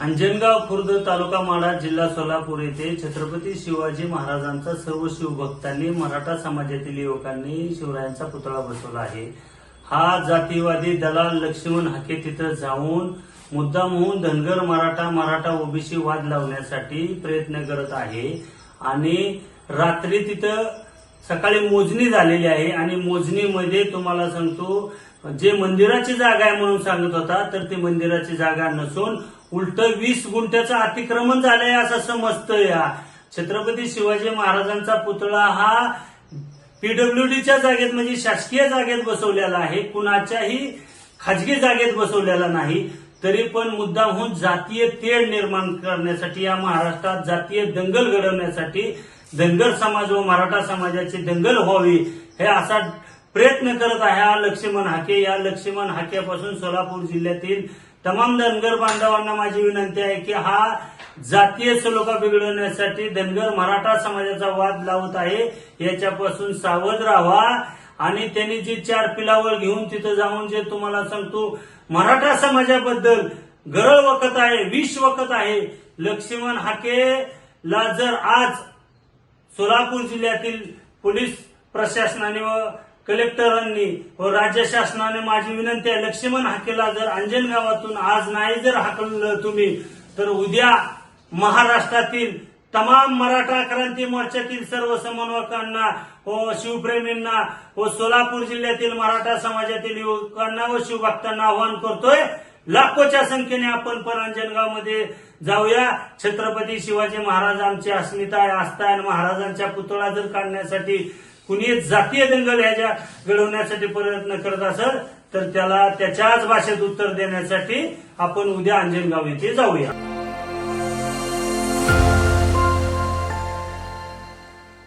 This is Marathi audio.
अंजनगाव खुर्द तालुका माढा जिल्हा सोलापूर येथे छत्रपती शिवाजी महाराजांचा सर्व शिवभक्तांनी मराठा समाजातील युवकांनी शिवरायांचा पुतळा बसवला आहे। हा जातीवादी दलाल लक्ष्मण हाके तिथं जाऊन मुद्दामहून धनगर मराठा ओबीसी वाद लावण्यासाठी प्रयत्न करत आहे आणि रात्री तिथं सकाळी मोजणी झालेली आहे आणि मोजणीमध्ये तुम्हाला सांगतो जे मंदिराची जागा आहे म्हणून सांगत होता तर ती मंदिराची जागा नसून उलट 20 गुंठ्याचं अतिक्रमण झालंय असं समजतं। या छत्रपती शिवाजी महाराजांचा पुतळा हा पीडब्ल्यूडीच्या जागेत म्हणजे शासकीय जागेत बसवलेला आहे, कुणाच्याही खाजगी जागेत बसवलेला नाही। तरी पण मुद्दामहून जातीय तेढ निर्माण करण्यासाठी या महाराष्ट्रात जातीय दंगल घडवण्यासाठी धनगर समाज व मराठा समाजाची दंगल व्हावी हे असा प्रयत्न करत आहे हा लक्ष्मण हाके। या लक्ष्मण हाक्यापासून सोलापूर जिल्ह्यातील तमाम धनगर बांधवांना माझी विनंती आहे की हा जातीय सलोखा बिघडवण्यासाठी धनगर मराठा समाजाचा वाद लावत आहे, याच्यापासून सावध राहा। आणि त्यांनी जी 4 पिलावळ घेऊन तिथं जाऊन जे तुम्हाला सांगतो मराठा समाजाबद्दल गरळ वकत आहे, विष वकत आहे। लक्ष्मण हाकेला जर आज सोलापूर जिल्ह्यातील पोलीस प्रशासनाने व कलेक्टरांनी व राज्य शासनाने माझी विनंती आहे लक्ष्मण हाकेला जर अंजनगावातून आज नाही जर हाकललं तुम्ही तर उद्या महाराष्ट्रातील तमाम मराठा क्रांती मोर्चातील सर्व समन्वयकांना व शिवप्रेमींना व सोलापूर जिल्ह्यातील मराठा समाजातील युवकांना व शिवभक्तांना आवाहन करतोय लाखोच्या संख्येने आपण पण अंजनगावमध्ये जाऊया। छत्रपती शिवाजी महाराज आमची अस्मिता आहे, आस्था आहे। महाराजांच्या पुतळा जर काढण्यासाठी कुणी जातीय दंगल ह्याच्या घडवण्यासाठी प्रयत्न करत असेल तर त्याला त्याच्याच भाषेत उत्तर देण्यासाठी आपण उद्या अंजनगाव येथे जाऊया।